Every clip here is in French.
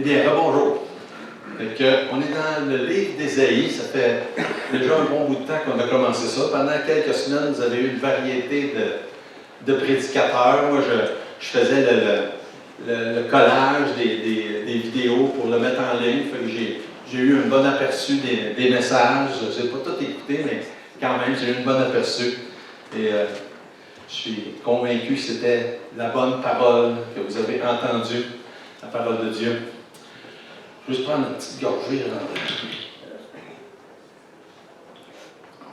bien, rebonjour. On est dans le livre d'Ésaïe. Ça fait déjà un bon bout de temps qu'on a commencé ça. Pendant quelques semaines, vous avez eu une variété de prédicateurs. Moi, je faisais le collage des vidéos pour le mettre en ligne. J'ai eu un bon aperçu des messages. Je n'ai pas tout écouté, mais quand même, j'ai eu un bon aperçu. Et je suis convaincu que c'était la bonne parole que vous avez entendue, la parole de Dieu. Je vais juste prendre une petite gorgée. Il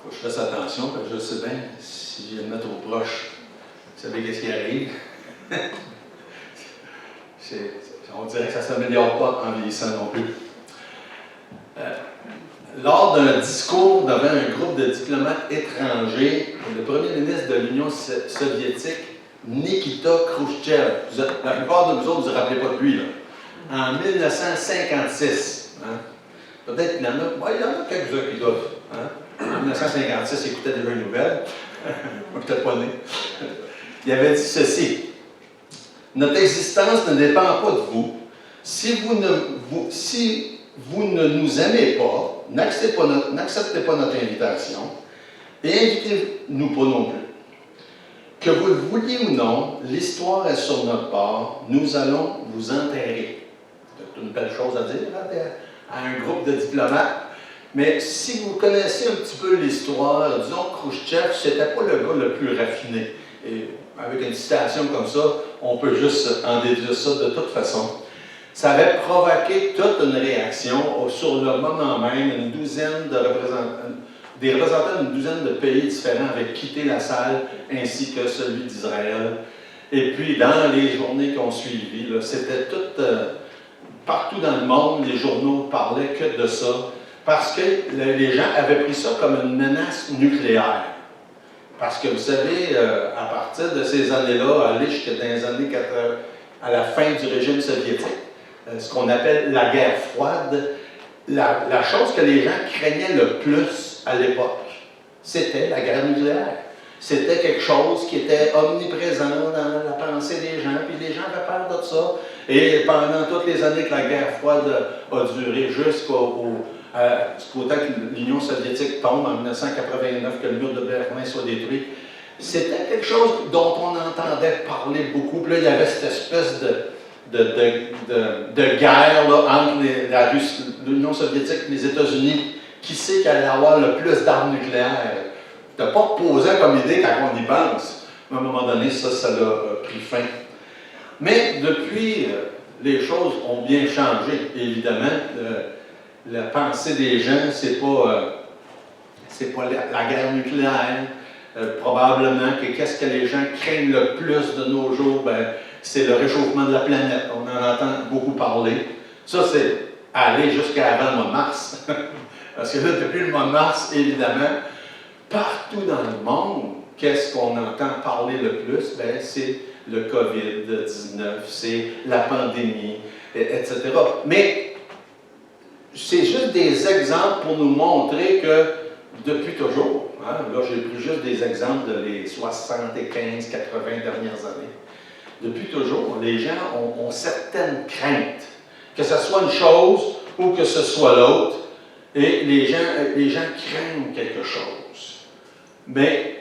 faut que je fasse attention, parce que je sais bien, si je le mets trop proche, vous savez qu'est-ce qui arrive. On dirait que ça ne s'améliore pas en vieillissant non plus. Lors d'un discours devant un groupe de diplomates étrangers, le premier ministre de l'Union soviétique, Nikita Khrouchtchev, la plupart de vous autres, vous ne vous rappelez pas de lui, là, en 1956. Hein? Peut-être qu'il y en a quelques-uns qui doivent. Hein? En 1956, il écoutait déjà une nouvelle. Moi, peut-être pas né. Il avait dit ceci: notre existence ne dépend pas de vous. Si vous ne nous aimez pas, n'acceptez pas notre invitation et invitez-nous pas non plus. Que vous le vouliez ou non, l'histoire est sur notre bord. Nous allons vous enterrer. C'est une belle chose à dire à un groupe de diplomates. Mais si vous connaissez un petit peu l'histoire, disons que Khrouchtchev, c'était pas le gars le plus raffiné. Et avec une citation comme ça, on peut juste en déduire ça de toute façon. Ça avait provoqué toute une réaction sur le moment même. Des représentants d'une douzaine de pays différents avaient quitté la salle, ainsi que celui d'Israël. Et puis, dans les journées qui ont suivi, c'était tout, partout dans le monde, les journaux parlaient que de ça, parce que les gens avaient pris ça comme une menace nucléaire. Parce que, vous savez, à partir de ces années-là, aller jusqu'à dans les années 80, à la fin du régime soviétique, ce qu'on appelle la guerre froide, la chose que les gens craignaient le plus à l'époque, c'était la guerre nucléaire. C'était quelque chose qui était omniprésent dans la pensée des gens, puis les gens avaient peur de ça. Et pendant toutes les années que la guerre froide a duré jusqu'au temps que l'Union soviétique tombe en 1989, que le mur de Berlin soit détruit, c'était quelque chose dont on entendait parler beaucoup. Puis là, il y avait cette espèce de guerre là, entre l'Union soviétique et les États-Unis. Qui sait qu'il allait avoir le plus d'armes nucléaires? C'était pas reposant comme idée quand on y pense. Mais à un moment donné, ça l'a pris fin. Mais depuis, les choses ont bien changé, évidemment. La pensée des gens, c'est pas la guerre nucléaire. Probablement que qu'est-ce que les gens craignent le plus de nos jours, c'est le réchauffement de la planète. On en entend beaucoup parler. Ça, c'est aller jusqu'à avant le mois de mars. Parce que là, depuis le mois de mars, évidemment, partout dans le monde, qu'est-ce qu'on entend parler le plus? C'est le COVID-19, c'est la pandémie, etc. Mais c'est juste des exemples pour nous montrer que depuis toujours, hein, là j'ai pris juste des exemples de les 75, 80 dernières années, depuis toujours, les gens ont certaines craintes, que ce soit une chose ou que ce soit l'autre, et les gens craignent quelque chose. Mais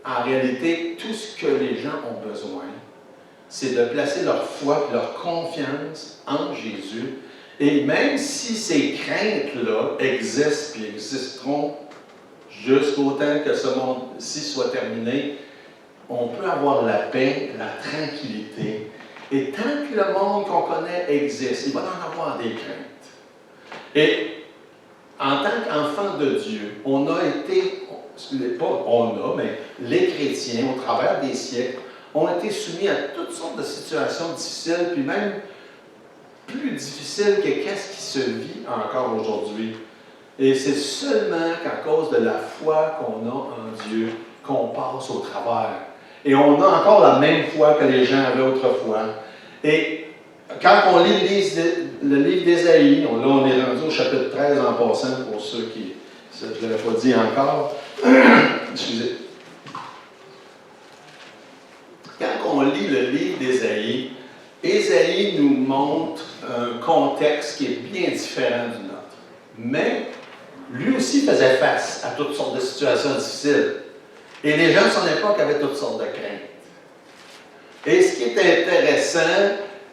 en réalité, tout ce que les gens ont besoin, c'est de placer leur foi, leur confiance en Jésus. Et même si ces craintes-là existent et existeront jusqu'au temps que ce monde-ci soit terminé, on peut avoir la paix, la tranquillité. Et tant que le monde qu'on connaît existe, il va en avoir des craintes. Et en tant qu'enfant de Dieu, on a été, pas on a, mais les chrétiens, au travers des siècles, ont été soumis à toutes sortes de situations difficiles, puis même plus difficiles que qu'est-ce qui se vit encore aujourd'hui. Et c'est seulement qu'à cause de la foi qu'on a en Dieu qu'on passe au travers. Et on a encore la même foi que les gens avaient autrefois. Et quand on lit le livre d'Ésaïe, là on est rendu au chapitre 13 en passant, pour ceux qui, je ne l'avais pas dit encore, excusez. Quand on lit le livre d'Ésaïe, Ésaïe nous montre un contexte qui est bien différent du nôtre. Mais lui aussi faisait face à toutes sortes de situations difficiles. Et les gens de son époque avaient toutes sortes de craintes. Et ce qui est intéressant,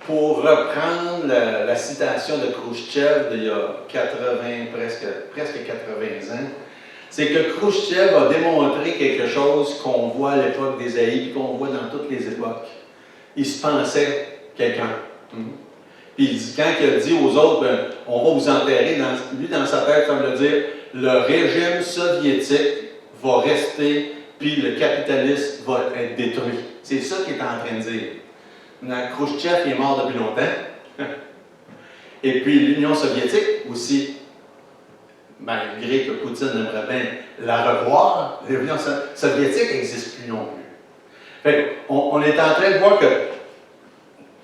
pour reprendre la citation de Khrouchtchev d'il y a 80, presque 80 ans, c'est que Khrouchtchev a démontré quelque chose qu'on voit à l'époque d'Ésaïe et qu'on voit dans toutes les époques. Il se pensait quelqu'un. Puis quand il a dit aux autres, ben, on va vous enterrer, lui dans sa tête, ça veut dire, le régime soviétique va rester, puis le capitalisme va être détruit. C'est ça qu'il est en train de dire. Khrouchtchev est mort depuis longtemps. Et puis l'Union soviétique aussi, malgré que Poutine aimerait bien la revoir, l'Union soviétique n'existe plus non plus. Fait on est en train de voir que,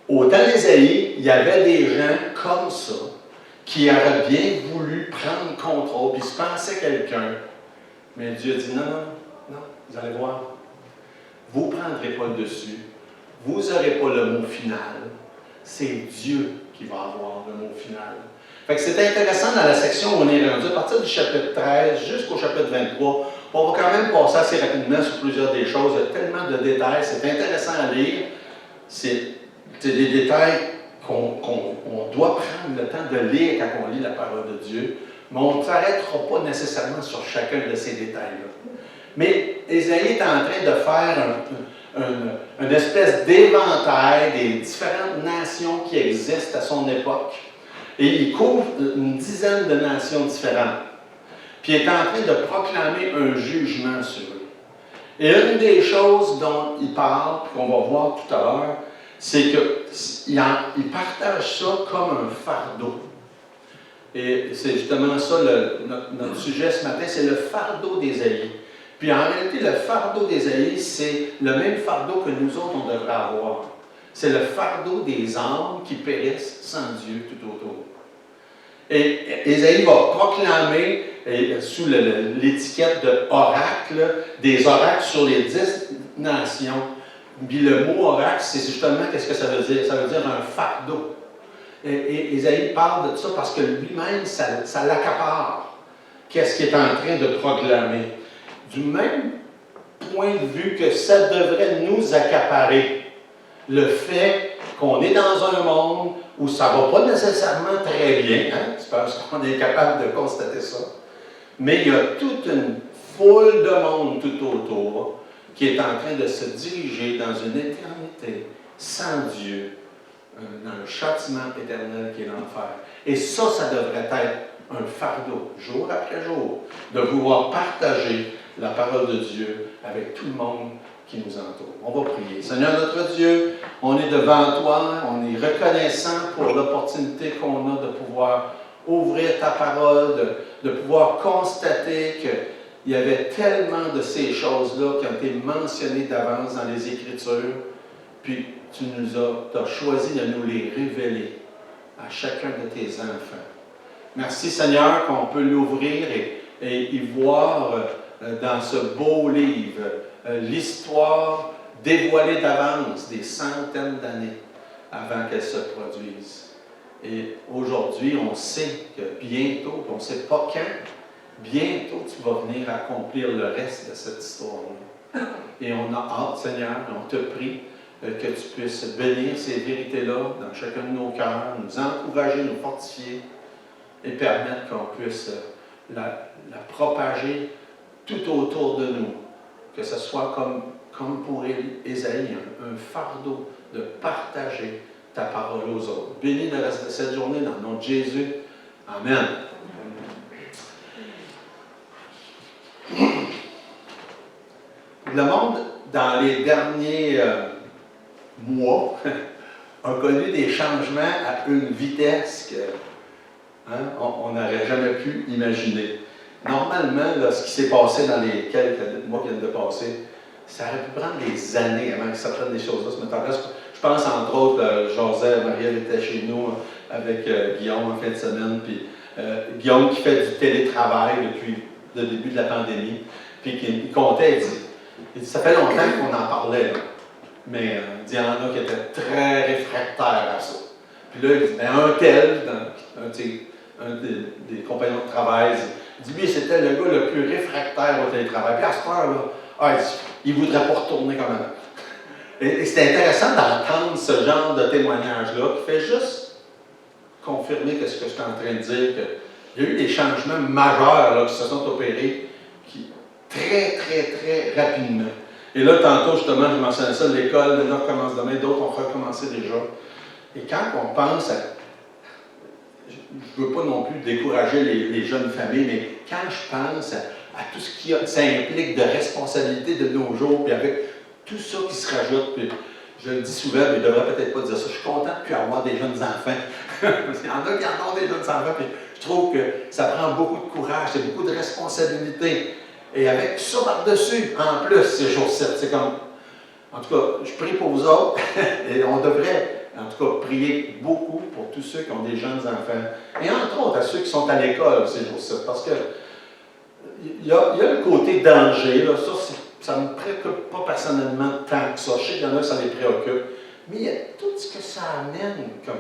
au temps d'Ésaïe, il y avait des gens comme ça qui auraient bien voulu prendre le contrôle, puis se pensaient quelqu'un. Mais Dieu dit non, non, non, vous allez voir. Vous ne prendrez pas le dessus. Vous n'aurez pas le mot final. C'est Dieu qui va avoir le mot final. Fait que c'est intéressant dans la section où on est rendu, à partir du chapitre 13 jusqu'au chapitre 23. On va quand même passer assez rapidement sur plusieurs des choses. Il y a tellement de détails. C'est intéressant à lire. C'est des détails qu'on doit prendre le temps de lire quand on lit la parole de Dieu. Mais on ne s'arrêtera pas nécessairement sur chacun de ces détails-là. Mais Ésaïe est en train de faire une espèce d'éventail des différentes nations qui existent à son époque. Et il couvre une dizaine de nations différentes. Puis il est en train de proclamer un jugement sur eux. Et une des choses dont il parle, qu'on va voir tout à l'heure, c'est qu'il partage ça comme un fardeau. Et c'est justement ça notre sujet ce matin, c'est le fardeau d'Ésaïe. Puis en réalité, le fardeau d'Ésaïe, c'est le même fardeau que nous autres, on devrait avoir. C'est le fardeau des âmes qui périssent sans Dieu tout autour. Et Ésaïe va proclamer, sous l'étiquette de oracle, des oracles sur les 10 nations. Puis le mot oracle, c'est justement, qu'est-ce que ça veut dire? Ça veut dire un fardeau. Et Ésaïe parle de ça parce que lui-même, ça l'accapare. Qu'est-ce qu'il est en train de proclamer? Du même point de vue que ça devrait nous accaparer. Le fait qu'on est dans un monde où ça ne va pas nécessairement très bien, hein? C'est parce qu'on est capable de constater ça. Mais il y a toute une foule de monde tout autour qui est en train de se diriger dans une éternité sans Dieu, dans le châtiment éternel qui est l'enfer. Et ça devrait être un fardeau, jour après jour, de vouloir partager la parole de Dieu avec tout le monde qui nous entoure. On va prier. Seigneur notre Dieu, on est devant toi, on est reconnaissant pour l'opportunité qu'on a de pouvoir ouvrir ta parole, de pouvoir constater qu'il y avait tellement de ces choses-là qui ont été mentionnées d'avance dans les Écritures, puis tu as choisi de nous les révéler à chacun de tes enfants. Merci Seigneur qu'on peut l'ouvrir et y voir dans ce beau livre l'histoire dévoilée d'avance des centaines d'années avant qu'elle se produise. Et aujourd'hui, on sait que bientôt, on ne sait pas quand, bientôt tu vas venir accomplir le reste de cette histoire-là. Et on a hâte, Seigneur, on te prie que tu puisses bénir ces vérités-là dans chacun de nos cœurs, nous encourager, nous fortifier et permettre qu'on puisse la propager tout autour de nous. Que ce soit comme pour Ésaïe, un fardeau de partager ta parole aux autres. Bénis le reste de cette journée dans le nom de Jésus. Amen. Le monde, dans les derniers mois, a connu des changements à une vitesse que on n'aurait jamais pu imaginer. Normalement, là, ce qui s'est passé dans les quelques mois qui viennent de passer, ça aurait pu prendre des années avant que certaines des choses-là se mettent en place. Je pense, entre autres, José, Marielle était chez nous avec Guillaume en fin de semaine, puis Guillaume qui fait du télétravail depuis le début de la pandémie, puis il comptait, il dit, ça fait longtemps qu'on en parlait, là, mais Il dit, il y en a qui étaient très réfractaires à ça. Puis là, il dit, ben, un tel, un des compagnons de travail, il dit, lui, c'était le gars le plus réfractaire au télétravail. Puis à ce heure-là, il ne voudrait pas retourner comme avant. Et c'est intéressant d'entendre ce genre de témoignage-là qui fait juste confirmer que ce que je suis en train de dire, qu'il y a eu des changements majeurs là, qui se sont opérés très, très, très rapidement. Et là, tantôt, justement, je mentionnais ça, l'école, là, recommence demain, d'autres ont recommencé déjà. Et quand on pense à... Je ne veux pas non plus décourager les jeunes familles, mais quand je pense à tout ce qui ça implique de responsabilité de nos jours, puis avec tout ça qui se rajoute, puis je le dis souvent, mais je ne devrais peut-être pas dire ça, je suis content de plus avoir des jeunes enfants. Parce qu'il y en a qui en ont des jeunes enfants, puis je trouve que ça prend beaucoup de courage, c'est beaucoup de responsabilité. Et avec ça par-dessus, en plus, ces jours-ci, c'est comme... En tout cas, je prie pour vous autres, et on devrait, en tout cas, prier beaucoup pour tous ceux qui ont des jeunes enfants, et entre autres à ceux qui sont à l'école ces jours-ci, parce que il y a le côté danger, là, ça ne me préoccupe pas personnellement tant que ça. Je sais qu'il y en a, ça les préoccupe, mais il y a tout ce que ça amène comme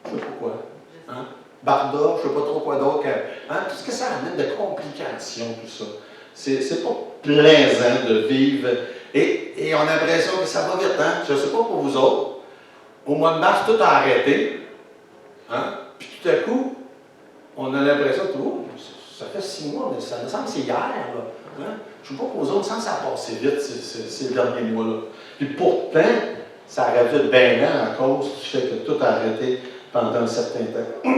je ne sais pas quoi, hein? Barda, je ne sais pas trop quoi d'autre, hein? Tout ce que ça amène de complications, tout ça. C'est pas plaisant de vivre, et on a l'impression que ça va vite, hein? Je ne sais pas pour vous autres, au mois de mars, tout a arrêté, hein? Puis tout à coup, on a l'impression que ça fait 6 mois, mais ça me semble que c'est hier, là. Hein? Je ne sais pas pour vous autres, ça a passé vite ces derniers mois-là. Puis pourtant, ça aurait dû être bien lent à cause du fait que tout a arrêté pendant un certain temps.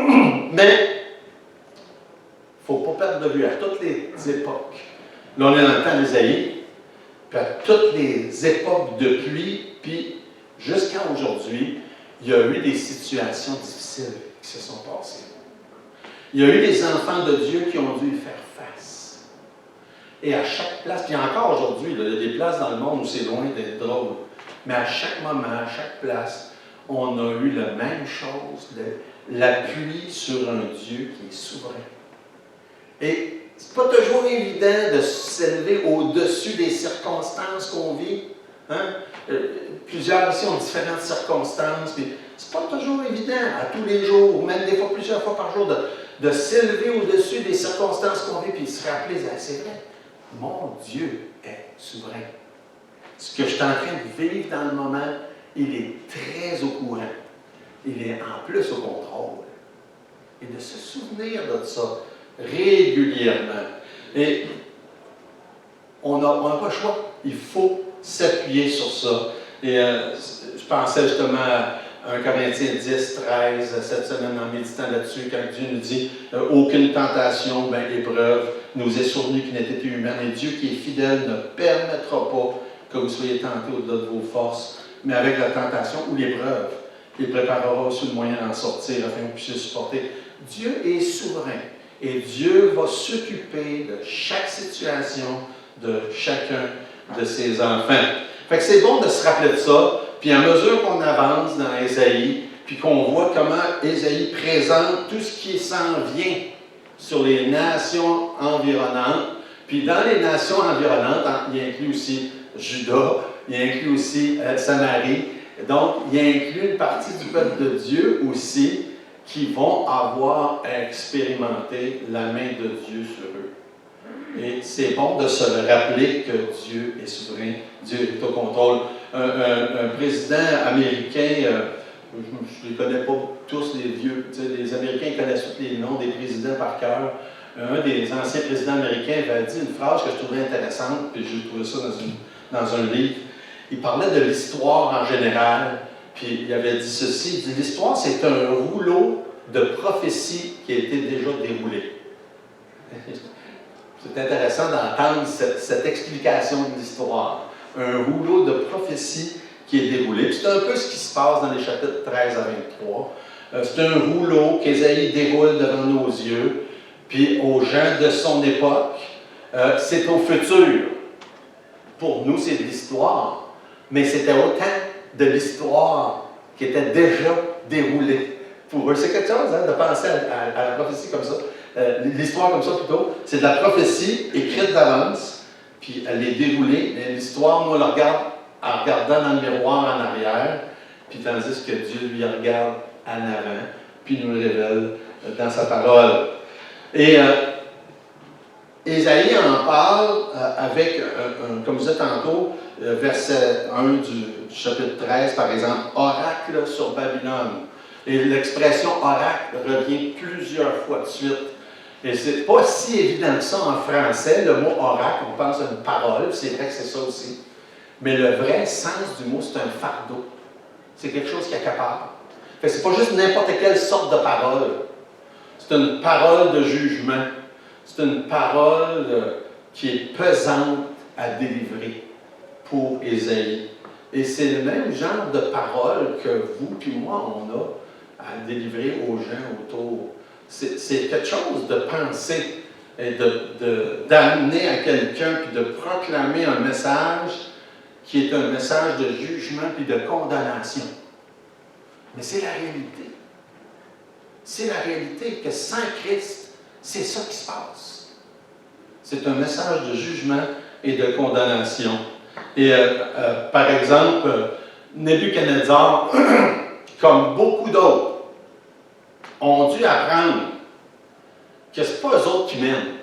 Mais, il ne faut pas perdre de vue à toutes les époques. Là, on est dans le temps d'Ésaïe, puis à toutes les époques depuis, puis jusqu'à aujourd'hui, il y a eu des situations difficiles qui se sont passées. Il y a eu des enfants de Dieu qui ont dû y faire face. Et à chaque place, puis encore aujourd'hui, il y a des places dans le monde où c'est loin d'être drôle, mais à chaque moment, à chaque place, on a eu la même chose, l'appui sur un Dieu qui est souverain. Et c'est pas toujours évident de s'élever au-dessus des circonstances qu'on vit. Hein? Plusieurs ici ont différentes circonstances, puis c'est pas toujours évident à tous les jours, ou même des fois plusieurs fois par jour, de s'élever au-dessus des circonstances qu'on vit, puis se rappeler, c'est vrai, mon Dieu est souverain. Ce que je suis en train de vivre dans le moment, il est très au courant. Il est en plus au contrôle. Et de se souvenir de ça régulièrement. Et on n'a pas le choix. Il faut s'appuyer sur ça. Et je pensais justement à 1 Corinthiens 10, 13, cette semaine en méditant là-dessus, quand Dieu nous dit « Aucune tentation, épreuve, nous est survenue qui n'ait été humaine. Et Dieu qui est fidèle ne permettra pas que vous soyez tentés au-delà de vos forces, mais avec la tentation ou l'épreuve, il préparera aussi le moyen d'en sortir afin que vous puissiez supporter. » Dieu est souverain et Dieu va s'occuper de chaque situation de chacun de ses enfants. Fait que c'est bon de se rappeler de ça, puis à mesure qu'on avance dans Ésaïe, puis qu'on voit comment Ésaïe présente tout ce qui s'en vient sur les nations environnantes, puis dans les nations environnantes, il inclut aussi Juda, il inclut aussi Samarie, donc il inclut une partie du peuple de Dieu aussi, qui vont avoir expérimenté la main de Dieu sur eux. Et c'est bon de se le rappeler que Dieu est souverain, Dieu est au contrôle. Un président américain, je ne les connais pas tous les vieux, les Américains connaissent tous les noms des présidents par cœur. Un des anciens présidents américains avait dit une phrase que je trouvais intéressante, puis j'ai trouvé ça dans un livre. Il parlait de l'histoire en général. Puis il avait dit ceci, il dit « L'histoire, c'est un rouleau de prophéties qui a été déjà déroulé. » C'est intéressant d'entendre cette explication de l'histoire. Un rouleau de prophéties qui est déroulé. Puis c'est un peu ce qui se passe dans les chapitres 13 à 23. C'est un rouleau qu'Ésaïe déroule devant nos yeux. Puis aux gens de son époque, c'est au futur. Pour nous, c'est de l'histoire. Mais c'était autant de l'histoire qui était déjà déroulée. Pour eux, c'est quelque chose hein, de penser à la prophétie comme ça. L'histoire comme ça plutôt, c'est de la prophétie écrite d'avance, puis elle est déroulée. Mais l'histoire, nous, on la regarde en regardant dans le miroir en arrière, puis tandis que Dieu lui regarde en avant, puis nous le révèle dans sa parole. Et Ésaïe en parle avec, comme je disais tantôt, verset 1 du chapitre 13, par exemple, oracle sur Babylone. Et l'expression oracle revient plusieurs fois de suite. Et c'est pas si évident que ça en français, le mot oracle, on pense à une parole, c'est vrai que c'est ça aussi. Mais le vrai sens du mot, c'est un fardeau. C'est quelque chose qui accapare. C'est pas juste n'importe quelle sorte de parole. C'est une parole de jugement. C'est une parole qui est pesante à délivrer pour Ésaïe. Et c'est le même genre de parole que vous et moi, on a à délivrer aux gens autour. C'est quelque chose de penser et d'amener à quelqu'un puis de proclamer un message qui est un message de jugement puis de condamnation. Mais c'est la réalité. C'est la réalité que sans Christ, c'est ça qui se passe. C'est un message de jugement et de condamnation. Et par exemple, Nebuchadnezzar, comme beaucoup d'autres, ont dû apprendre que ce n'est pas eux autres qui mènent.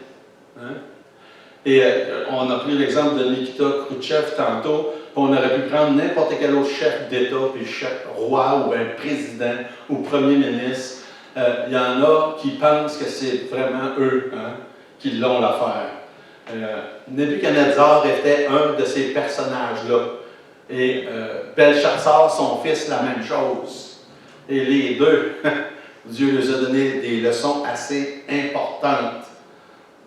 Hein? Et on a pris l'exemple de Nikita Khrouchtchev tantôt, puis on aurait pu prendre n'importe quel autre chef d'État, puis chef roi, ou un président, ou premier ministre. Il y en a qui pensent que c'est vraiment eux qui l'ont l'affaire. Nebuchadnezzar était un de ces personnages-là. Et Belshazzar, son fils, la même chose. Et les deux, Dieu leur a donné des leçons assez importantes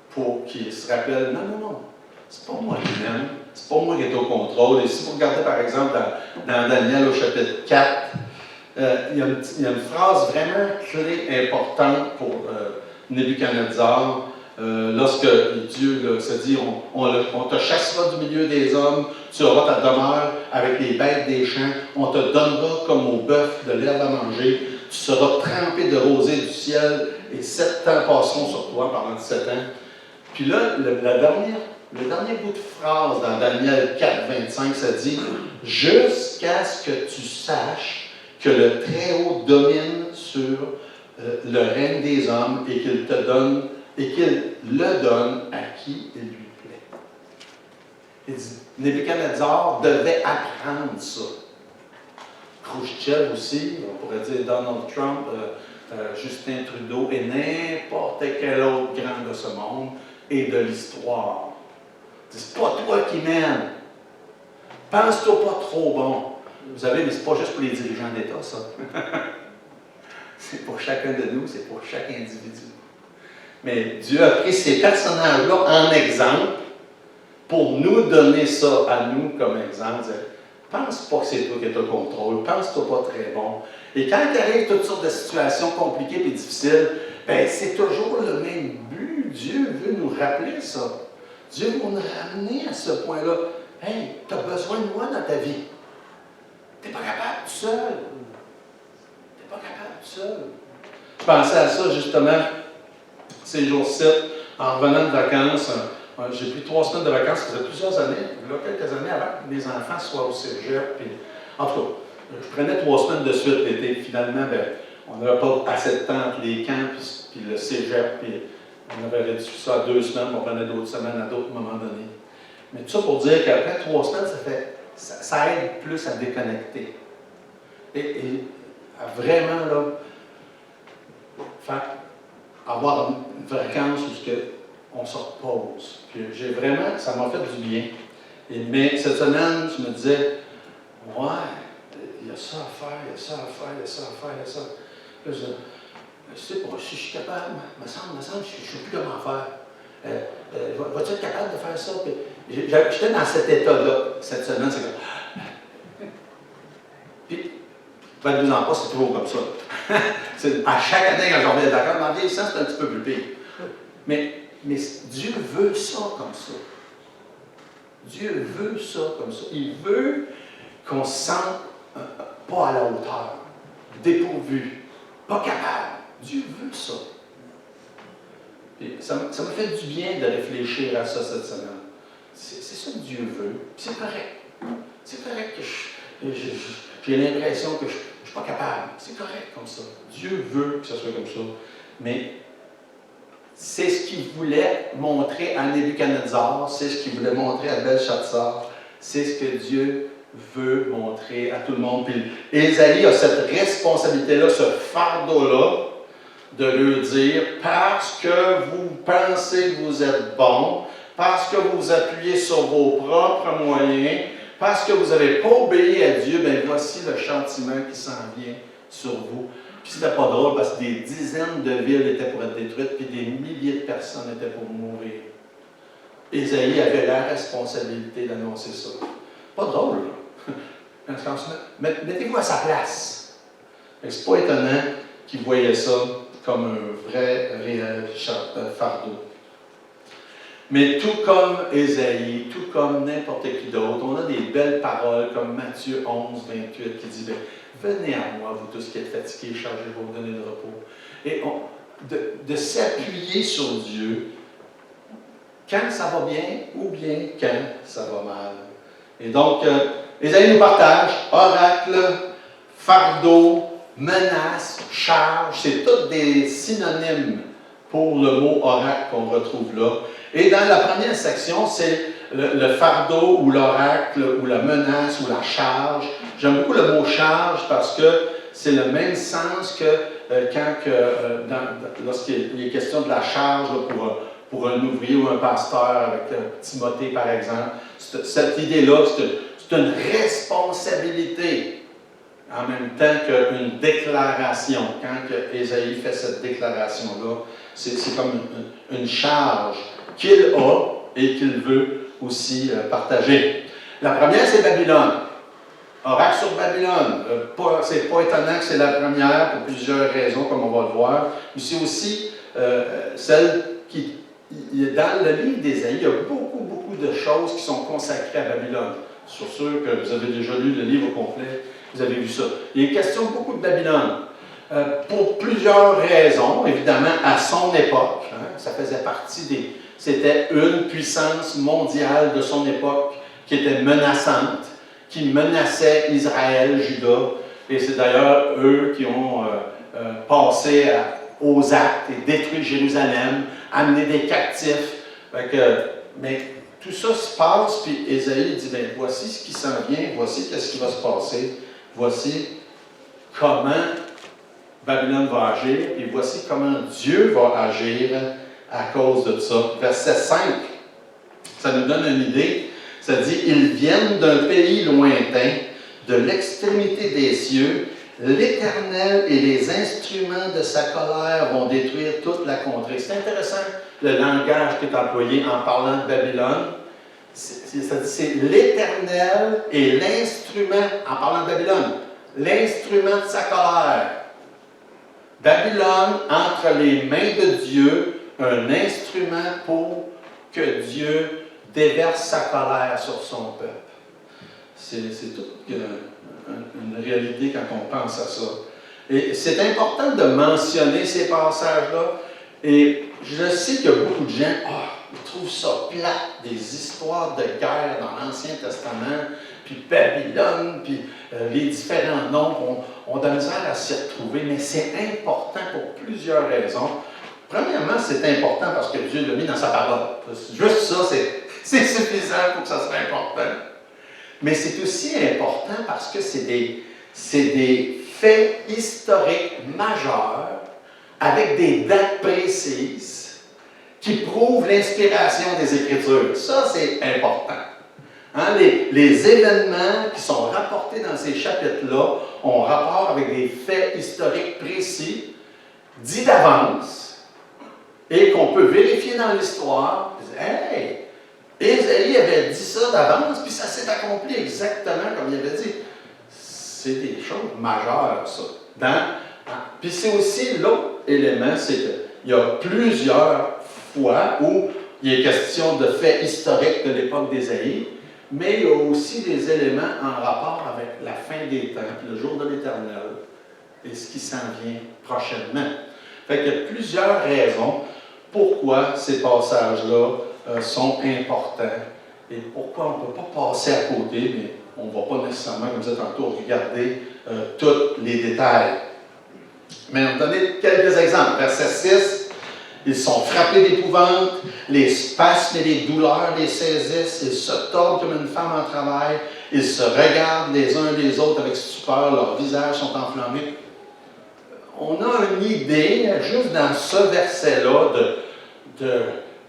pour qu'ils se rappellent, non, c'est pas moi qui mène, c'est pas moi qui est au contrôle. Et si vous regardez par exemple dans Daniel au chapitre 4, il y a une phrase vraiment clé, importante pour Nebuchadnezzar, lorsque Dieu se dit, on te chassera du milieu des hommes, tu auras ta demeure avec les bêtes des champs, on te donnera comme au bœuf de l'herbe à manger, tu seras trempé de rosée du ciel, et 7 ans passeront sur toi pendant 17 ans. Puis là, le dernier bout de phrase dans Daniel 4, 25, ça dit « Jusqu'à ce que tu saches que le Très-Haut domine sur le règne des hommes et qu'il te donne, et qu'il le donne à qui il lui plaît. » Il dit, Nebuchadnezzar devait apprendre ça. Khrouchtchev aussi, on pourrait dire Donald Trump, Justin Trudeau et n'importe quel autre grand de ce monde et de l'histoire. C'est pas toi qui mènes. Pense-toi pas trop bon. Vous savez, mais c'est pas juste pour les dirigeants d'État, ça. C'est pour chacun de nous, c'est pour chaque individu. Mais Dieu a pris ces personnages-là en exemple pour nous donner ça à nous comme exemple. Pense pas que c'est toi qui es au contrôle, pense-toi pas très bon. Et quand il arrive toutes sortes de situations compliquées et difficiles, ben c'est toujours le même but. Dieu veut nous rappeler ça. Dieu veut nous ramener à ce point-là. Hey, tu as besoin de moi dans ta vie. Tu n'es pas capable tout seul. Tu n'es pas capable tout seul. Je pensais à ça justement ces jours-ci, en revenant de vacances. J'ai pris 3 semaines de vacances, ça faisait plusieurs années, là, quelques années avant que mes enfants soient au cégep. Puis, en tout cas, je prenais 3 semaines de suite l'été. Finalement, ben, on n'avait pas assez de temps entre les camps puis le cégep. Puis on avait réduit ça à 2 semaines, on prenait d'autres semaines à d'autres moments donnés. Mais tout ça pour dire qu'après 3 semaines, ça aide plus à déconnecter. Et à vraiment là, avoir une vacance où on se repose. Puis ça m'a fait du bien. Mais cette semaine, je me disais, ouais, il y a ça à faire, il y a ça à faire, il y a ça à faire, il y a ça. Là, je sais pas, si je suis capable, me semble, je ne sais plus comment faire. Vas-tu être capable de faire ça? J'étais dans cet état-là, cette semaine, c'est comme. Puis, ben, 2 ans pas, c'est toujours comme ça. À chaque année, quand j'en reviens d'accord, dans le sens, c'est un petit peu plus pire. Mais Dieu veut ça comme ça. Dieu veut ça comme ça. Il veut qu'on se sente pas à la hauteur, dépourvu, pas capable. Dieu veut ça. Et ça m'a fait du bien de réfléchir à ça cette semaine. C'est ça que Dieu veut. C'est correct. C'est correct que j'ai l'impression que je ne suis pas capable. C'est correct comme ça. Dieu veut que ce soit comme ça. Mais c'est ce qu'il voulait montrer à Nebuchadnezzar, c'est ce qu'il voulait montrer à Belshazzar, c'est ce que Dieu veut montrer à tout le monde. Puis Ésaïe a cette responsabilité-là, ce fardeau-là, de leur dire, parce que vous pensez que vous êtes bon, parce que vous vous appuyez sur vos propres moyens, parce que vous n'avez pas obéi à Dieu, bien voici le châtiment qui s'en vient sur vous. Puis c'était pas drôle parce que des dizaines de villes étaient pour être détruites, puis des milliers de personnes étaient pour mourir. Ésaïe avait la responsabilité d'annoncer ça. Pas drôle, là. Mettez-vous à sa place. C'est pas étonnant qu'il voyait ça comme un vrai, réel fardeau. Mais tout comme Ésaïe, tout comme n'importe qui d'autre, on a des belles paroles comme Matthieu 11, 28 qui dit « Venez à moi, vous tous qui êtes fatigués, chargés, je vais vous donner le repos. » Et de s'appuyer sur Dieu quand ça va bien ou bien quand ça va mal. Et donc, Ésaïe nous partage oracle, fardeau, menace, charge, c'est tous des synonymes pour le mot oracle qu'on retrouve là. Et dans la première section, c'est le fardeau ou l'oracle ou la menace ou la charge. J'aime beaucoup le mot charge parce que c'est le même sens que lorsqu'il est question de la charge là, pour un ouvrier ou un pasteur avec Timothée par exemple. Cette idée-là, c'est une responsabilité en même temps qu'une déclaration. Quand Ésaïe fait cette déclaration-là, c'est comme une charge qu'il a et qu'il veut aussi partager. La première, c'est Babylone. Oracle sur Babylone. C'est pas étonnant que c'est la première pour plusieurs raisons, comme on va le voir. Mais c'est aussi celle qui, dans le livre d'Ésaïe, il y a beaucoup de choses qui sont consacrées à Babylone. Sur ceux que vous avez déjà lu le livre au complet, vous avez vu ça. Il est question beaucoup de Babylone. Pour plusieurs raisons, évidemment, à son époque. Ça faisait partie C'était une puissance mondiale de son époque qui était menaçante, qui menaçait Israël, Juda. Et c'est d'ailleurs eux qui ont passé aux actes et détruit Jérusalem, amené des captifs. Mais tout ça se passe, puis Ésaïe dit, bien, voici ce qui s'en vient, voici ce qui va se passer, voici comment Babylone va agir, et voici comment Dieu va agir à cause de ça. Verset 5, ça nous donne une idée. Ça dit, ils viennent d'un pays lointain, de l'extrémité des cieux. L'Éternel et les instruments de sa colère vont détruire toute la contrée. C'est intéressant le langage qui est employé en parlant de Babylone. C'est l'Éternel et l'instrument, en parlant de Babylone, l'instrument de sa colère. Babylone entre les mains de Dieu, un instrument pour que Dieu déverse sa colère sur son peuple. C'est toute une réalité quand on pense à ça. Et c'est important de mentionner ces passages-là. Et je sais qu'il y a beaucoup de gens, ils trouvent ça plate, des histoires de guerre dans l'Ancien Testament, puis Babylone, puis les différents noms, on a de la misère à s'y retrouver, mais c'est important pour plusieurs raisons. Premièrement, c'est important parce que Dieu l'a mis dans sa parole. Juste ça, c'est suffisant pour que ça soit important. Mais c'est aussi important parce que c'est des faits historiques majeurs avec des dates précises qui prouvent l'inspiration des Écritures. Ça, c'est important. Hein, les événements qui sont rapportés dans ces chapitres-là ont rapport avec des faits historiques précis, dits d'avance, et qu'on peut vérifier dans l'histoire. Hey! Ésaïe avait dit ça d'avance, puis ça s'est accompli exactement comme il avait dit. C'est des choses majeures, ça. Puis c'est aussi l'autre élément, c'est qu'il y a plusieurs fois où il est question de faits historiques de l'époque d'Ésaïe, mais il y a aussi des éléments en rapport avec la fin des temps, le jour de l'Éternel, et ce qui s'en vient prochainement. Fait qu'il y a plusieurs raisons pourquoi ces passages-là sont importants et pourquoi on ne peut pas passer à côté, mais on ne va pas nécessairement, comme je disais tantôt, regarder tous les détails. Mais on va donner quelques exemples. Verset 6, ils sont frappés d'épouvante, les spasmes et les douleurs les saisissent, ils se tordent comme une femme en travail, ils se regardent les uns les autres avec stupeur, leurs visages sont enflammés. On a une idée, juste dans ce verset-là, de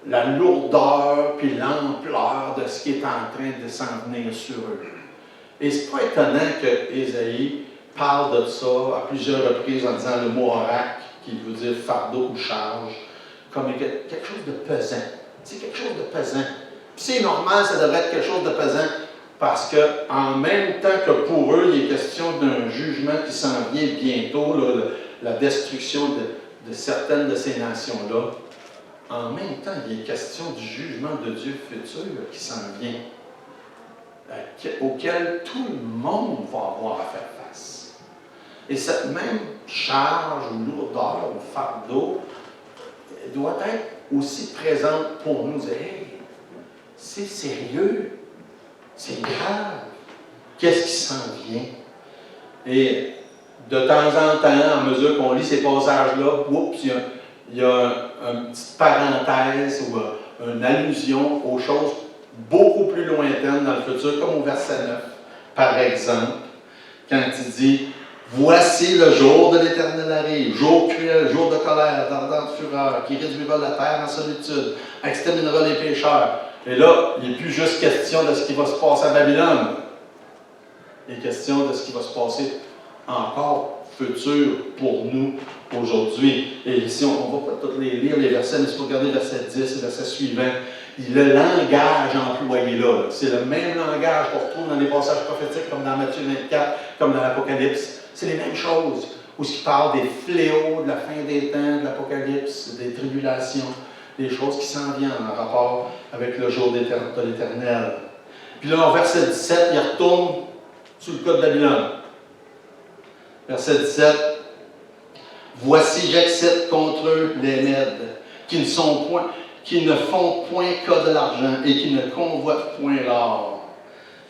la lourdeur puis l'ampleur de ce qui est en train de s'en venir sur eux. Et ce n'est pas étonnant que Ésaïe parle de ça à plusieurs reprises en disant le mot oracle, qui veut dire fardeau ou charge, comme quelque chose de pesant. C'est quelque chose de pesant. Puis c'est normal, ça devrait être quelque chose de pesant, parce qu'en même temps que pour eux, il est question d'un jugement qui s'en vient bientôt, là, la destruction de certaines de ces nations-là, en même temps, il est question du jugement de Dieu futur qui s'en vient, auquel tout le monde va avoir à faire face. Et cette même charge ou lourdeur ou fardeau doit être aussi présente pour nous. Hey, c'est sérieux, c'est grave, qu'est-ce qui s'en vient? Et de temps en temps, à mesure qu'on lit ces passages-là, oups, il y a une petite parenthèse ou une allusion aux choses beaucoup plus lointaines dans le futur, comme au verset 9, par exemple, quand il dit « Voici le jour de l'Éternel arrive, jour cruel, jour de colère, d'ardente fureur, qui réduira la terre en solitude, exterminera les pécheurs. » Et là, il n'est plus juste question de ce qui va se passer à Babylone. Il est question de ce qui va se passer encore futur pour nous aujourd'hui. Et ici, on ne va pas tous les lire, les versets, mais si vous regardez verset 10 et verset suivant, le langage employé là, c'est le même langage qu'on retrouve dans les passages prophétiques, comme dans Matthieu 24, comme dans l'Apocalypse. C'est les mêmes choses, où il parle des fléaux de la fin des temps, de l'Apocalypse, des tribulations, des choses qui s'en viennent en rapport avec le jour de l'Éternel. Puis là, en verset 17, il retourne sur le cas de Babylone. Verset 17. Voici, j'excite contre eux les Mèdes, qui ne font point cas de l'argent et qui ne convoitent point l'or.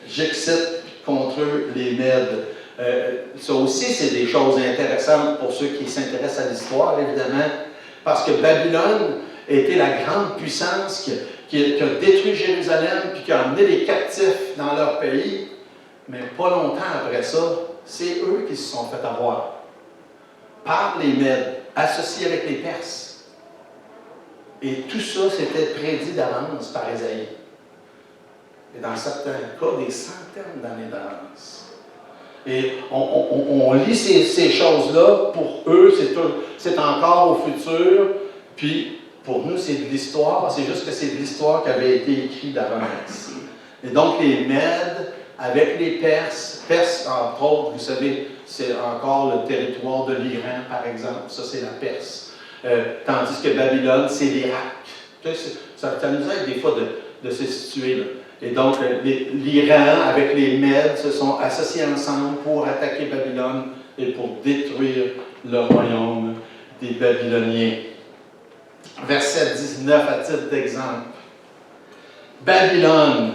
J'excite contre eux les Mèdes. Ça aussi, c'est des choses intéressantes pour ceux qui s'intéressent à l'histoire, évidemment, parce que Babylone était la grande puissance qui a détruit Jérusalem puis qui a emmené les captifs dans leur pays. Mais pas longtemps après ça, c'est eux qui se sont fait avoir par les Mèdes, associés avec les Perses. Et tout ça, c'était prédit d'avance par Ésaïe. Et dans certains cas, des centaines d'années d'avance. Et on lit ces choses-là, pour eux, c'est encore au futur, puis pour nous, c'est de l'histoire, c'est juste que c'est de l'histoire qui avait été écrite d'avance. Et donc, les Mèdes, avec les Perses, entre autres, vous savez, c'est encore le territoire de l'Iran, par exemple, ça c'est la Perse. Tandis que Babylone, c'est l'Irak. Ça nous aide des fois de se situer là. Et donc, l'Iran avec les Mèdes se sont associés ensemble pour attaquer Babylone et pour détruire le royaume des Babyloniens. Verset 19 à titre d'exemple. Babylone,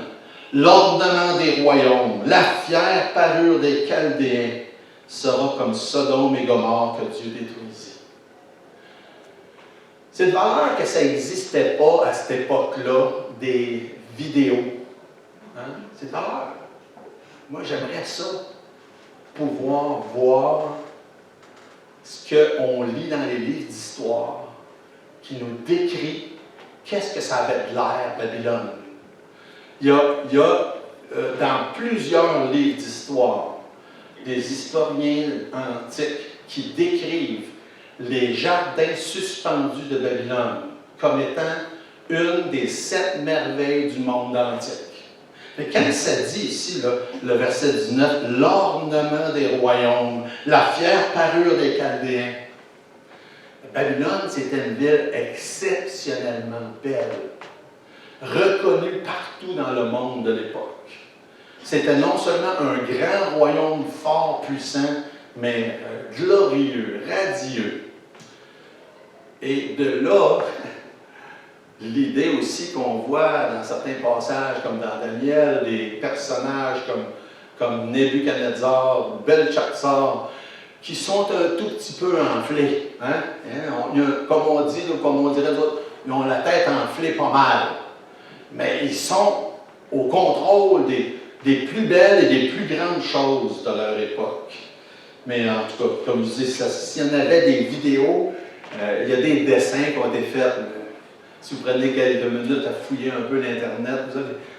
l'ornement des royaumes, la fière parure des Chaldéens, sera comme Sodome et Gomorrhe que Dieu détruisit. C'est de valeur que ça n'existait pas à cette époque-là, des vidéos. Hein? C'est de valeur. Moi, j'aimerais ça, pouvoir voir ce qu'on lit dans les livres d'histoire, qui nous décrit qu'est-ce que ça avait de l'air, Babylone. Il y a dans plusieurs livres d'histoire, des historiens antiques qui décrivent les jardins suspendus de Babylone comme étant une des 7 merveilles du monde antique. Mais quand ça dit ici, là, le verset 19, l'ornement des royaumes, la fière parure des Chaldéens, Babylone, c'était une ville exceptionnellement belle, reconnue partout dans le monde de l'époque. C'était non seulement un grand royaume fort, puissant, mais glorieux, radieux. Et de là, l'idée aussi qu'on voit dans certains passages, comme dans Daniel, des personnages comme comme Nebuchadnezzar, Belshazzar, qui sont un tout petit peu enflés. Hein? Comme on dit, comme on dirait, ils ont la tête enflée pas mal. Mais ils sont au contrôle des plus belles et des plus grandes choses de leur époque. Mais en tout cas, comme je dis, s'il y en avait des vidéos, il y a des dessins qui ont été faits. Si vous prenez quelques minutes à fouiller un peu l'Internet,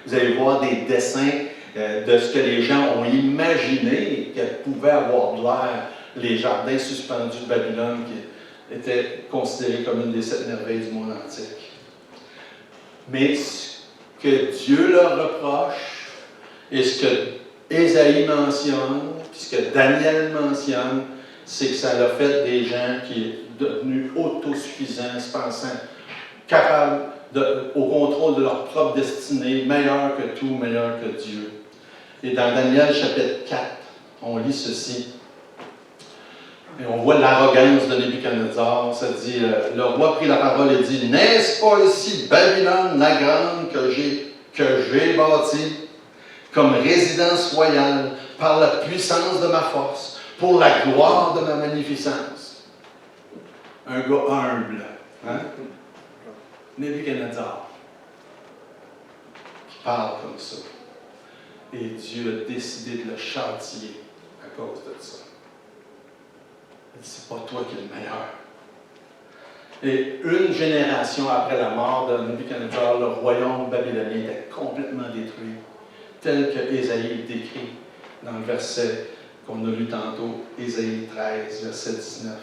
vous allez voir des dessins de ce que les gens ont imaginé qu'elle pouvait avoir de l'air, les jardins suspendus de Babylone, qui étaient considérés comme une des 7 merveilles du monde antique. Mais ce que Dieu leur reproche, et ce que Ésaïe mentionne, puis ce que Daniel mentionne, c'est que ça l'a fait des gens qui sont devenus autosuffisants, se pensant capables, au contrôle de leur propre destinée, meilleurs que tout, meilleurs que Dieu. Et dans Daniel chapitre 4, on lit ceci. Et on voit l'arrogance de Nebuchadnezzar. Ça dit, le roi prit la parole et dit, n'est-ce pas ici Babylone la grande que j'ai bâtie comme résidence royale par la puissance de ma force, pour la gloire de ma magnificence. Un gars humble. Hein? Nebuchadnezzar, qui parle comme ça. Et Dieu a décidé de le châtier à cause de ça. Il dit, c'est pas toi qui es le meilleur. Et une génération après la mort de Nebuchadnezzar, le royaume babylonien était complètement détruit, tel que Ésaïe décrit dans le verset qu'on a lu tantôt, Ésaïe 13, verset 19.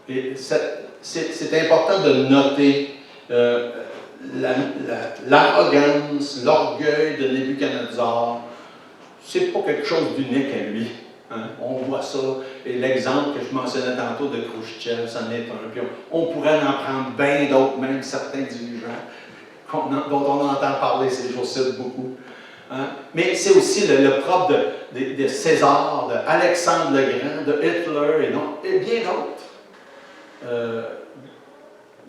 Et c'est important de noter l'arrogance, l'orgueil de Nebuchadnezzar. C'est pas quelque chose d'unique à lui. Hein? On voit ça. Et l'exemple que je mentionnais tantôt de Khrouchtchev, c'en est un. Puis on pourrait en prendre bien d'autres, même certains dirigeants dont on entend parler ces jours-ci beaucoup. Hein? Mais c'est aussi le propre de César, d'Alexandre le Grand, de Hitler et bien d'autres.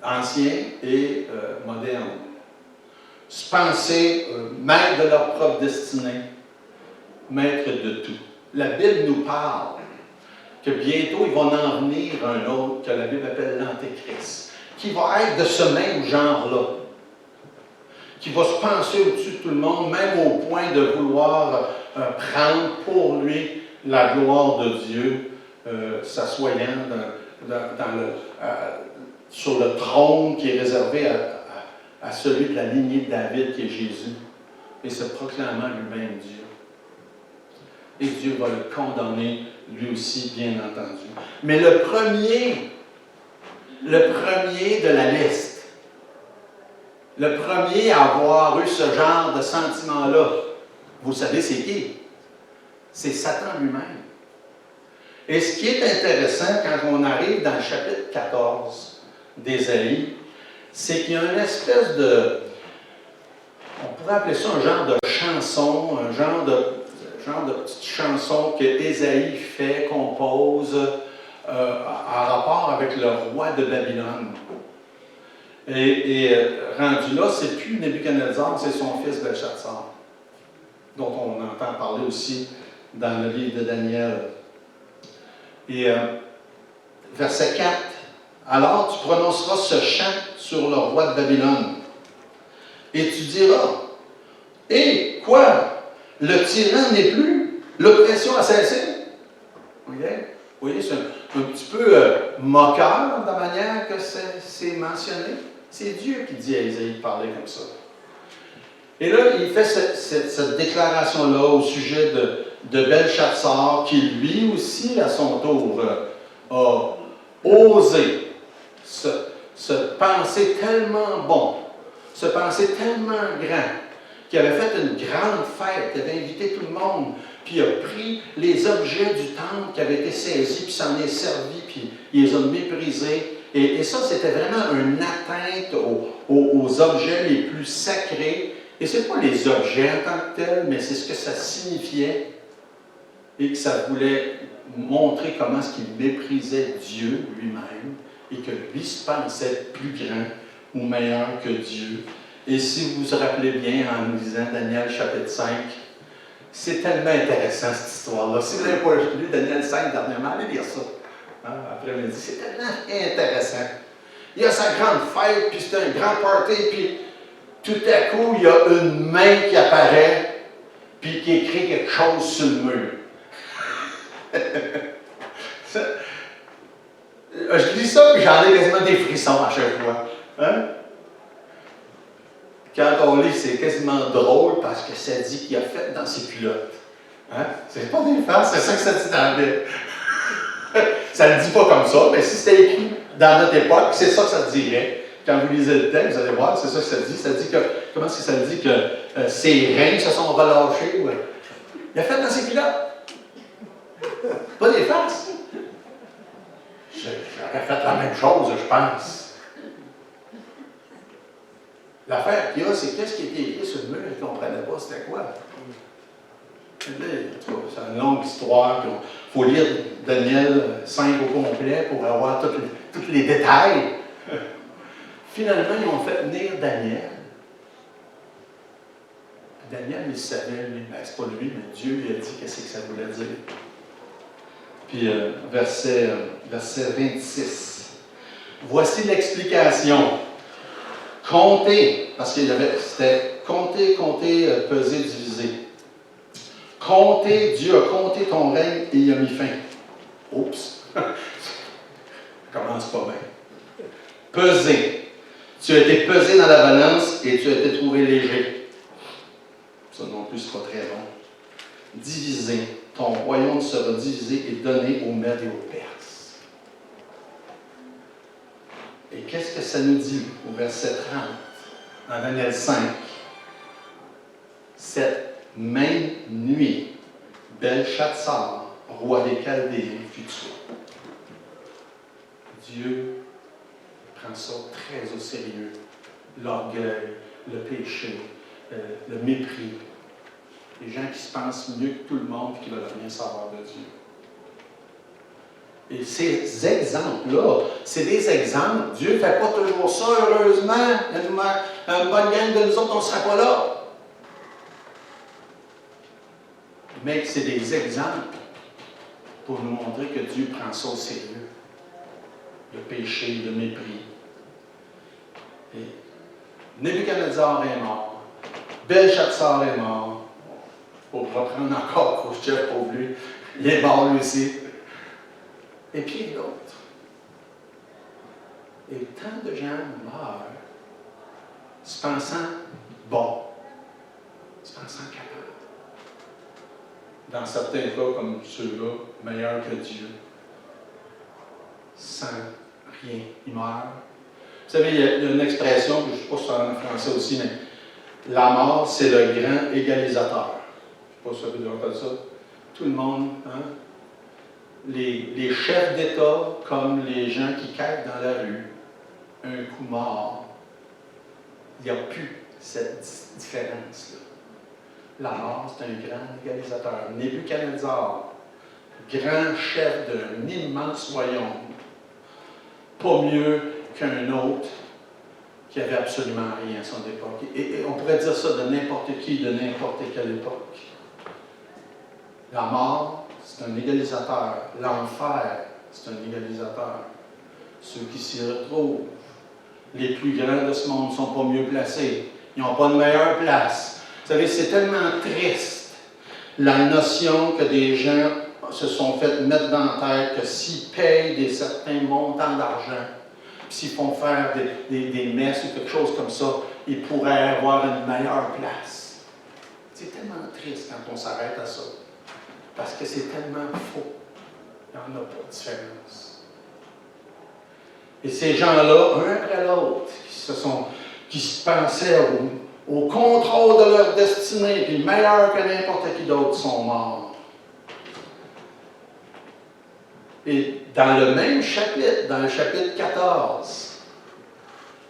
Anciens et modernes. Se penser maître de leur propre destinée, maître de tout. La Bible nous parle que bientôt il va en venir un autre que la Bible appelle l'Antéchrist, qui va être de ce même genre-là, qui va se penser au-dessus de tout le monde, même au point de vouloir prendre pour lui la gloire de Dieu, s'assoyant sur le trône qui est réservé à celui de la lignée de David, qui est Jésus, et se proclamant lui-même Dieu. Et Dieu va le condamner, lui aussi, bien entendu. Mais le premier de la liste, le premier à avoir eu ce genre de sentiment-là, vous savez c'est qui? C'est Satan lui-même. Et ce qui est intéressant, quand on arrive dans le chapitre 14 d'Ésaïe, c'est qu'il y a une espèce de, on pourrait appeler ça un genre de chanson, un genre de petite chanson que Ésaïe fait, compose, en rapport avec le roi de Babylone. Et rendu là, c'est plus Nebuchadnezzar, c'est son fils Belshazzar, dont on entend parler aussi dans le livre de Daniel. Et verset 4, « Alors tu prononceras ce chant sur le roi de Babylone, et tu diras, « Et quoi? Le tyran n'est plus, l'oppression a cessé. » Vous voyez, c'est un petit peu moqueur de la manière que c'est mentionné. C'est Dieu qui dit à Ésaïe de parler comme ça. Et là, il fait cette déclaration-là au sujet de Belshazzar, qui lui aussi, à son tour, a osé se penser tellement bon, se penser tellement grand, qu'il avait fait une grande fête, il avait invité tout le monde, puis il a pris les objets du temple qui avaient été saisis, puis s'en est servi, puis il les a méprisés. Et ça, c'était vraiment une atteinte aux objets les plus sacrés. Et ce n'est pas les objets en tant que tels, mais c'est ce que ça signifiait. Et que ça voulait montrer comment est-ce qu'il méprisait Dieu lui-même, et que lui se pensait plus grand ou meilleur que Dieu. Et si vous vous rappelez bien, en lisant Daniel chapitre 5, C'est tellement intéressant, cette histoire-là. Si vous n'avez pas lu Daniel 5 dernièrement, allez lire ça. Hein, après-midi. C'est tellement intéressant. Il y a sa grande fête, puis c'est un grand party, puis tout à coup, il y a une main qui apparaît, puis qui écrit quelque chose sur le mur. Je lis ça, puis j'en ai quasiment des frissons à chaque fois. Hein? Quand on lit, c'est quasiment drôle parce que ça dit qu'il a fait dans ses culottes. Hein? C'est pas des farces, c'est ça que ça dit dans la Bible. Ça ne le dit pas comme ça, mais si c'était écrit dans notre époque, c'est ça que ça dirait. Quand vous lisez le texte, vous allez voir, c'est ça que ça dit. Ça dit que, comment est-ce que ça dit que ses reins se sont relâchés? Ouais. Il a fait dans ses culottes. Pas des farces. J'aurais fait la même chose, je pense. L'affaire qu'il y a, c'est qu'est-ce qui était écrit sur le mur, ils ne comprenaient pas c'était quoi. C'est une longue histoire, il faut lire Daniel 5 au complet pour avoir tous les détails. Finalement, ils ont fait venir Daniel. Daniel, il savait, lui, ben, c'est pas lui, mais Dieu lui a dit qu'est-ce que ça voulait dire. Puis, verset 26. Voici l'explication. Compter, parce qu'il y avait, c'était compter, peser, diviser. Compter, Dieu a compté ton règne et il a mis fin. Oups! Ça commence pas bien. Peser. Tu as été pesé dans la balance et tu as été trouvé léger. Ça non plus, c'est pas très bon. Diviser. Ton royaume sera divisé et donné aux Mèdes et aux Perses. Et qu'est-ce que ça nous dit au verset 30, dans Daniel 5? Cette même nuit, Belshazzar, roi des Chaldéens, fut tué. Dieu prend ça très au sérieux. L'orgueil, le péché, le mépris. Les gens qui se pensent mieux que tout le monde et qui ne veulent rien savoir de Dieu. Et ces exemples-là, c'est des exemples. Dieu ne fait pas toujours ça, heureusement. Une bonne gang de nous autres, on ne sera pas là. Mais c'est des exemples pour nous montrer que Dieu prend ça au sérieux. Le péché, le mépris. Et Nebuchadnezzar est mort. Belshazzar est mort. Pour reprendre encore Khrouchtchev, pour lui, il est mort lui aussi. Et puis d'autres. Et tant de gens meurent se pensant bon, se pensant capables. Dans certains cas, comme ceux-là, meilleurs que Dieu, sans rien. Ils meurent. Vous savez, il y a une expression, je ne sais pas si c'est en français aussi, mais la mort, c'est le grand égalisateur. Je ne sais pas si vous avez entendu ça. Tout le monde, hein? Les chefs d'État, comme les gens qui quittent dans la rue, un coup mort, il n'y a plus cette différence-là. La mort, c'est un grand égalisateur. Nebuchadnezzar, grand chef d'un immense royaume, pas mieux qu'un autre qui avait absolument rien à son époque. Et on pourrait dire ça de n'importe qui, de n'importe quelle époque. La mort, c'est un égalisateur. L'enfer, c'est un égalisateur. Ceux qui s'y retrouvent, les plus grands de ce monde ne sont pas mieux placés. Ils n'ont pas de meilleure place. Vous savez, c'est tellement triste, la notion que des gens se sont fait mettre dans la tête que s'ils payent des certains montants d'argent, s'ils font faire des messes ou quelque chose comme ça, ils pourraient avoir une meilleure place. C'est tellement triste quand on s'arrête à ça. Parce que c'est tellement faux. Il n'y en a pas de différence. Et ces gens-là, un après l'autre, qui se pensaient au contrôle de leur destinée, puis meilleurs que n'importe qui d'autre, sont morts. Et dans le même chapitre, dans le chapitre 14,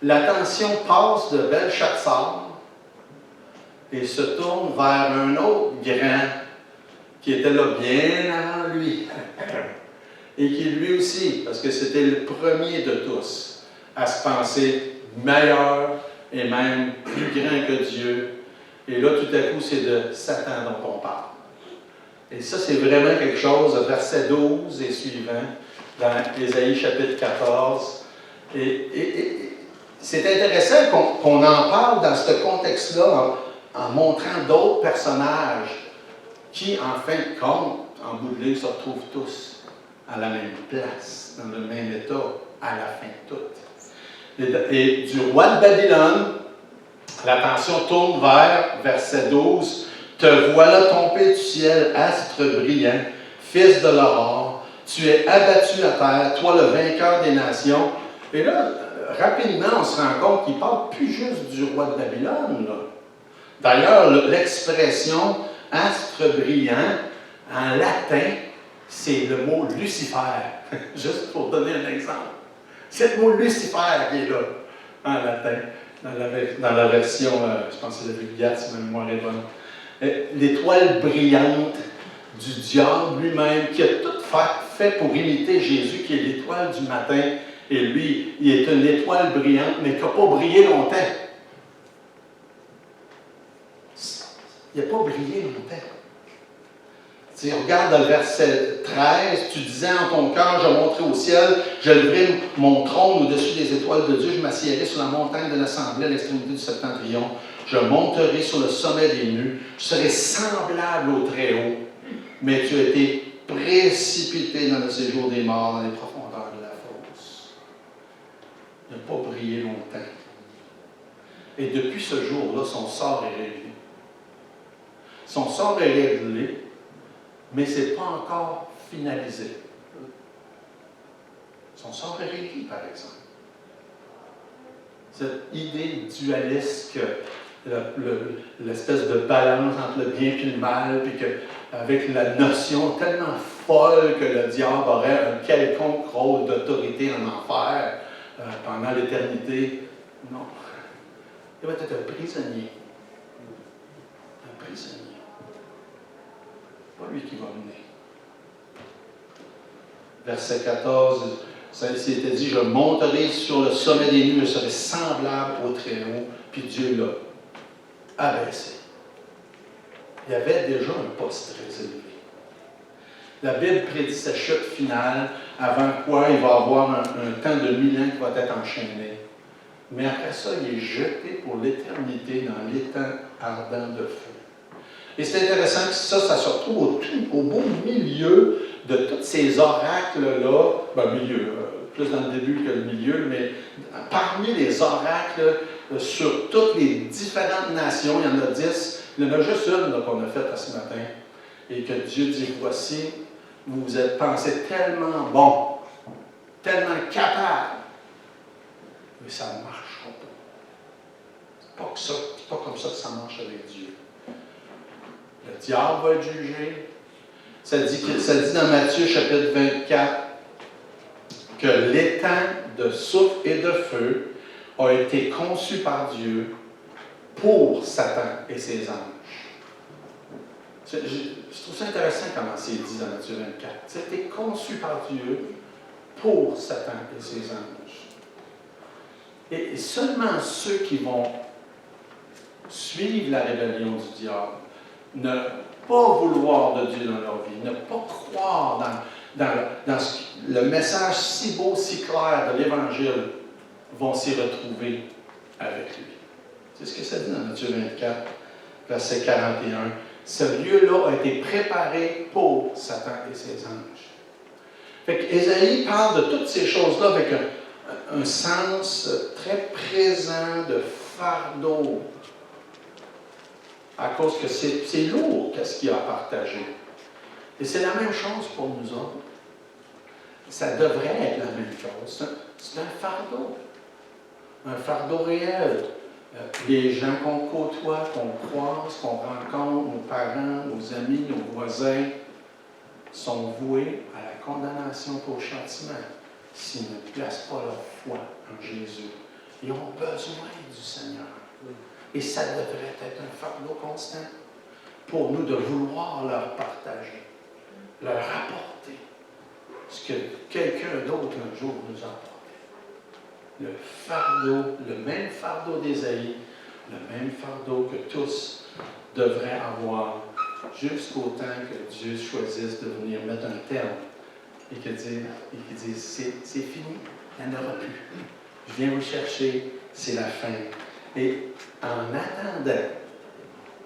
l'attention passe de Belshazzar et se tourne vers un autre grand qui était là bien avant lui. Et qui lui aussi, parce que c'était le premier de tous, à se penser meilleur et même plus grand que Dieu. Et là, tout à coup, c'est de Satan dont on parle. Et ça, c'est vraiment quelque chose, verset 12 et suivant, dans Ésaïe chapitre 14. Et c'est intéressant qu'on en parle dans ce contexte-là, en montrant d'autres personnages qui, en fin de compte, en bout de ligne, se retrouvent tous à la même place, dans le même état, à la fin de tout. Et du roi de Babylone, l'attention tourne vers verset 12. « Te voilà tombé du ciel, astre brillant, fils de l'aurore. Tu es abattu à terre, toi le vainqueur des nations. » Et là, rapidement, on se rend compte qu'il ne parle plus juste du roi de Babylone. D'ailleurs, l'expression « astre brillant », en latin, c'est le mot « Lucifer ». Juste pour donner un exemple. C'est le mot « Lucifer » qui est là, en latin, dans la version, je pense que c'est la Vulgate, si ma mémoire est bonne. L'étoile brillante du diable lui-même, qui a tout fait pour imiter Jésus, qui est l'étoile du matin. Et lui, il est une étoile brillante, mais qui n'a pas brillé longtemps. Il n'a pas brillé longtemps. Tu regarde dans le verset 13, tu disais en ton cœur, je monterai au ciel, je leverai mon trône au-dessus des étoiles de Dieu, je m'assiérai sur la montagne de l'assemblée à l'extrémité du septentrion, je monterai sur le sommet des nues, je serai semblable au Très-Haut, mais tu as été précipité dans le séjour des morts, dans les profondeurs de la fosse. Il n'a pas brillé longtemps. Et depuis ce jour-là, son sort est réglé. Son sort est réglé, mais ce n'est pas encore finalisé. Son sort est réglé, par exemple. Cette idée dualiste que l'espèce de balance entre le bien et le mal, puis avec la notion tellement folle que le diable aurait un quelconque rôle d'autorité en enfer pendant l'éternité. Non. Il va être un prisonnier. Un prisonnier. Pas lui qui va mener. Verset 14, ça s'était dit, je monterai sur le sommet des nues, je serai semblable au Très-Haut, puis Dieu l'a abaissé. Il y avait déjà un poste très élevé. La Bible prédit sa chute finale, avant quoi il va avoir un temps de 1000 ans qui va être enchaîné. Mais après ça, il est jeté pour l'éternité dans l'étang ardent de feu. Et c'est intéressant que ça se retrouve au beau milieu de tous ces oracles-là, plus dans le début que le milieu, mais parmi les oracles sur toutes les différentes nations, il y en a 10, il y en a juste une qu'on a faite ce matin, et que Dieu dit, voici, vous vous êtes pensé tellement bon, tellement capable, mais ça ne marchera pas. C'est pas comme ça que ça marche avec Dieu. Le diable va être jugé. Ça dit dans Matthieu chapitre 24 que l'étang de souffle et de feu a été conçu par Dieu pour Satan et ses anges. Je trouve ça intéressant comment c'est dit dans Matthieu 24. C'était conçu par Dieu pour Satan et ses anges. Et seulement ceux qui vont suivre la rébellion du diable, ne pas vouloir de Dieu dans leur vie, ne pas croire dans le message si beau, si clair de l'Évangile, vont s'y retrouver avec lui. C'est ce que ça dit dans Matthieu 24, verset 41. Ce lieu-là a été préparé pour Satan et ses anges. Fait qu'Ésaïe parle de toutes ces choses-là avec un sens très présent de fardeau, à cause que c'est lourd qu'est-ce qu'il y a à partager. Et c'est la même chose pour nous autres. Ça devrait être la même chose. C'est un fardeau. Un fardeau réel. Les gens qu'on côtoie, qu'on croise, qu'on rencontre, nos parents, nos amis, nos voisins, sont voués à la condamnation et au châtiment s'ils ne placent pas leur foi en Jésus. Ils ont besoin du Seigneur. Et ça devrait être un fardeau constant pour nous de vouloir leur partager, leur apporter ce que quelqu'un d'autre un jour nous a apporté. Le fardeau, le même fardeau d'Ésaïe, le même fardeau que tous devraient avoir jusqu'au temps que Dieu choisisse de venir mettre un terme et qu'il dise, c'est fini, il n'y en aura plus. Je viens vous chercher, c'est la fin. Et en attendant,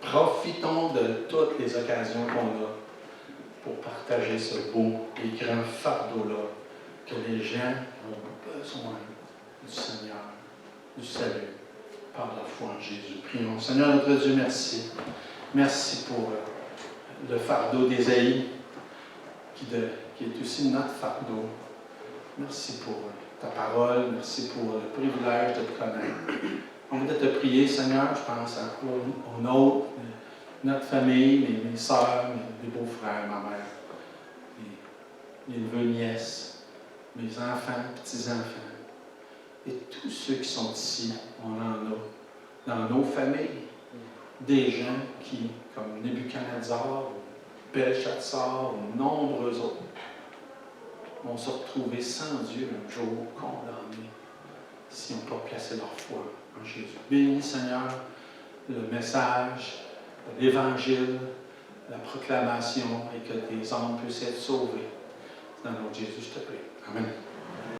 profitons de toutes les occasions qu'on a pour partager ce beau et grand fardeau-là, que les gens ont besoin du Seigneur, du salut, par la foi en Jésus. Prions. Seigneur notre Dieu, merci. Merci pour le fardeau d'Ésaïe, qui est aussi notre fardeau. Merci pour ta parole, merci pour le privilège de te connaître. On voudrait te prier, Seigneur, je pense aux nôtres, notre famille, mes sœurs, mes beaux-frères, ma mère, mes neveux, nièces, mes enfants, petits-enfants, et tous ceux qui sont ici, on en a, dans nos familles, des gens qui, comme Nebuchadnezzar, ou Belshazzar, ou nombreux autres, vont se retrouver sans Dieu un jour condamnés s'ils n'ont pas placé leur foi en Jésus. Bénis, Seigneur, le message, l'Évangile, la proclamation et que des âmes puissent être sauvées. Dans le nom de Jésus, je te prie. Amen.